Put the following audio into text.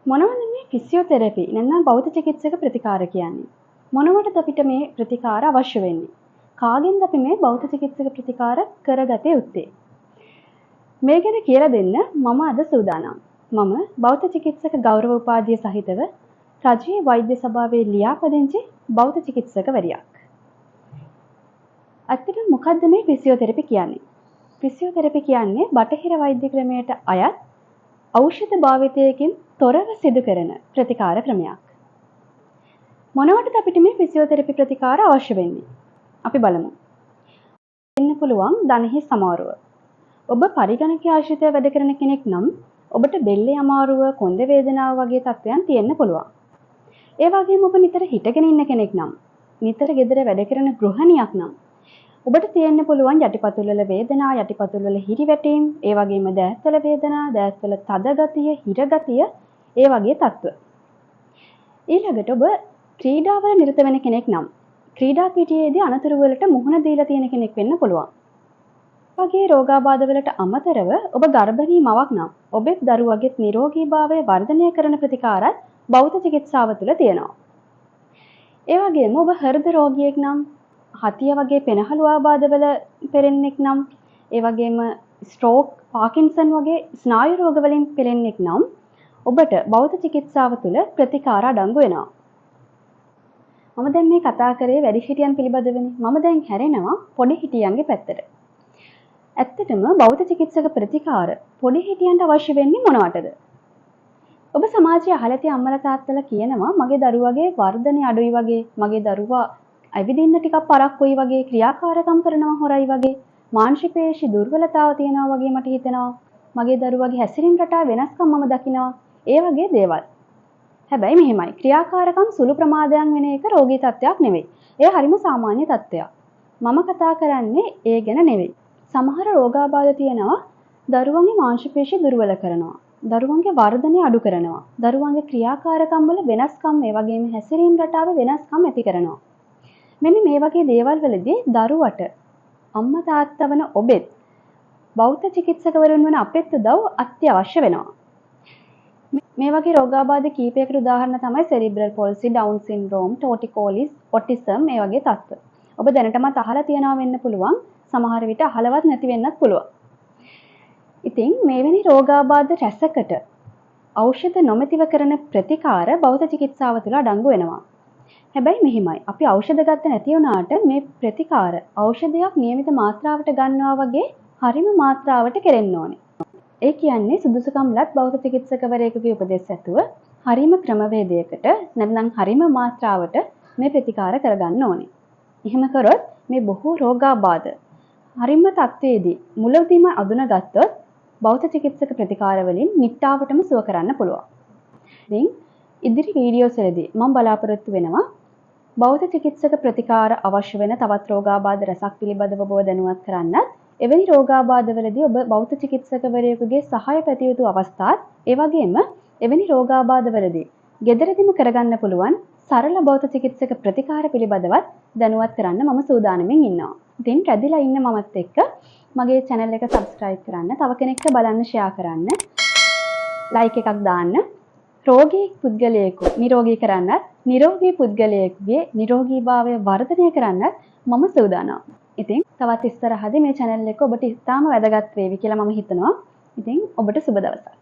මොනවද මේ ෆිසියෝതെරපි නැත්නම් භෞත චිකිත්සක ප්‍රතිකාර කියන්නේ? මොනවටද අපිට මේ ප්‍රතිකාර අවශ්‍ය වෙන්නේ? කාගෙන්ද අපි මේ භෞත චිකිත්සක ප්‍රතිකාර කරගත යුත්තේ? මේ ගැන කියලා දෙන්න මම අද සූදානම්. මම භෞත චිකිත්සක ගෞරව උපාධිය සහිතව රජයේ වෛද්‍ය සභාවේ ලියාපදිංචි භෞත චිකිත්සකවරියක්. ඇත්තටම මොකද්ද මේ ෆිසියෝതെරපි කියන්නේ? ෆිසියෝതെරපි කියන්නේ බටහිර වෛද්‍ය ක්‍රමයට අයත් ඖෂධ භාවිතයකින් තොරව සිදු කරන ප්‍රතිකාර ක්‍රමයක්. මොනවටද අපිට මේ ෆිසියෝതെරපි ප්‍රතිකාර අවශ්‍ය වෙන්නේ? අපි බලමු. වෙන්න පුළුවන් දණහිස් අමාරුව. ඔබ පරිගණක ආශ්‍රිතව වැඩ කරන කෙනෙක් නම් ඔබට බෙල්ලේ අමාරුව, කොන්ද වේදනාව වගේ තත්ත්වයන් තියෙන්න පුළුවන්. ඒ වගේම ඔබ නිතර හිටගෙන ඉන්න කෙනෙක් නම්, නිතර ගෙදර වැඩ කරන ගෘහණියක් නම් ඔබට තියෙන්න පුළුවන් යටිපතුල් වල වේදනා, යටිපතුල් වල හිරිවැටීම්, ඒ වගේම දෑස්වල වේදනා, දෑස්වල තද ගතිය, හිර ගතිය, ඒ වගේ තත්ත්ව. ඊළඟට ඔබ ක්‍රීඩාවල නිරත වෙන කෙනෙක් නම් ක්‍රීඩා පිටියේදී අනතුරු වලට මුහුණ දීලා තියෙන කෙනෙක් වෙන්න පුළුවන්. වගේ රෝගාබාධ වලට අමතරව ඔබ ගර්භණී මවක් නම් ඔබේ දරුවගේ නිරෝගීභාවය වර්ධනය කරන ප්‍රතිකාරත් භෞත චිකිත්සාව තුළ තියෙනවා. ඒ වගේම ඔබ හෘද රෝගියෙක් නම්, හතිය වගේ පෙනහළු ආබාධවල පෙළෙන්නෙක් නම්, ඒ වගේම ස්ට්‍රෝක්, පාකින්සන් වගේ ස්නායු රෝග වලින් පෙළෙන්නෙක් නම් ඔබට භෞත චිකිත්සාව තුළ ප්‍රතිකාර අඩංගු වෙනවා. මම දැන් මේ කතා කරේ වැඩිහිටියන් පිළිබඳවනේ. මම දැන් හැරෙනවා පොඩිහිටියන්ගේ පැත්තට. ඇත්තටම භෞත චිකිත්සක ප්‍රතිකාර පොඩිහිටියන්ට අවශ්‍ය වෙන්නේ මොනවටද? ඔබ සමාජයේ අහලා තියෙන අම්මලා තාත්තලා කියනවා මගේ දරුවගේ වර්ධනය අඩුයි වගේ, මගේ දරුවා ඇවිදින්න ටිකක් පරක්කුයි වගේ, ක්‍රියාකාරකම් කරනවා හොරයි වගේ, මානසික පේශි දුර්වලතාව තියෙනවා වගේ මට හිතෙනවා. මගේ දරුවගේ හැසිරීම් රටාව වෙනස්කම් මම දකිනවා. ඒ වගේ දේවල්. හැබැයි මෙහෙමයි, ක්‍රියාකාරකම් සුළු ප්‍රමාදයන් වෙන එක රෝගී තත්ත්වයක් නෙවෙයි. ඒ හරිම සාමාන්‍ය තත්ත්වයක්. මම කතා කරන්නේ ඒ ගැන නෙවෙයි. සමහර රෝගාබාධ තියෙනවා දරුවන්ගේ මාංශ පේශි දුර්වල කරනවා. දරුවන්ගේ වර්ධනය අඩු කරනවා. දරුවන්ගේ ක්‍රියාකාරකම් වල වෙනස්කම්, ඒ වගේම හැසිරීම් රටාවේ වෙනස්කම් ඇති කරනවා. මෙන්න මේ වගේ දේවල් වලදී දරුවට අම්මා තාත්තා වන ඔබෙත් භෞත චිකිත්සකවරුන් වන අපෙත් උදව් අත්‍යවශ්‍ය වෙනවා. මේ වගේ රෝගාබාධ කීපයකට උදාහරණ තමයි සෙරිබ්‍රල් පොල්සි, ඩවුන් සින්ඩ්‍රෝම්, ටෝටිකෝලිස්, ඔටිසම් මේ වගේ තත්ත්ව. ඔබ දැනටමත් අහලා තියෙනවා වෙන්න පුළුවන්. සමහර විට අහලවත් නැති වෙන්නත් පුළුවන්. ඉතින් මේවැනි රෝගාබාධ රැසකට ඖෂධ නොමැතිව කරන ප්‍රතිකාර භෞත චිකිත්සාව තුළ අඩංගු වෙනවා. හැබැයි මෙහිමයි, අපි ඖෂධ ගත්ත නැති වුණාට මේ ප්‍රතිකාර ඖෂධයක් නියමිත මාත්‍රාවට ගන්නවා වගේ හරිම මාත්‍රාවට කෙරෙන්න ඕනේ. ඒ කියන්නේ සුදුසුකම්ලත් භෞත චිකිත්සකවරයෙකුගේ උපදෙස් ඇතුව හරිම ක්‍රමවේදයකට නැත්නම් හරිම මාත්‍රාවට මේ ප්‍රතිකාර කරගන්න ඕනේ. එහෙම කරොත් මේ බොහෝ රෝගාබාධ හරිම තත්ත්වයේදී මුලදීම අඳුනගත්තොත් භෞත චිකිත්සක ප්‍රතිකාර වලින් නිට්ටාවටම සුව කරන්න පුළුවන්. ඉතින් ඉදිරි වීඩියෝස් වලදී මම බලාපොරොත්තු වෙනවා භෞත චිකිත්සක ප්‍රතිකාර අවශ්‍ය වෙන තවත් රෝගාබාධ රසක් පිළිබඳව ඔබව දැනුවත් කරන්නත්, එවැනි රෝගාබාධවලදී ඔබ භෞත චිකිත්සකවරයෙකුගේ සහාය පැතිය යුතු අවස්ථාත්, ඒ වගේම එවැනි රෝගාබාධවලදී ගෙදරදීම කරගන්න පුළුවන් සරල භෞත චිකිත්සක ප්‍රතිකාර පිළිබඳවත් දැනුවත් කරන්න මම සූදානම්ෙන් ඉන්නවා. ඉතින් රැඳිලා ඉන්න මමත් එක්ක මගේ channel එක subscribe කරන්න, තව කෙනෙක්ට බලන්න share කරන්න, like එකක් දාන්න. රෝගී පුද්ගලයෙකු නිරෝගී කරන්නත්, නිරෝගී පුද්ගලයෙකුගේ නිරෝගීභාවය වර්ධනය කරන්නත් මම සූදානම්. ඉතින් තවත් ඉස්සරහදී මේ channel එක ඔබට ඉතාම වැදගත් වේවි කියලා මම හිතනවා. ඉතින් ඔබට සුබ දවසක්.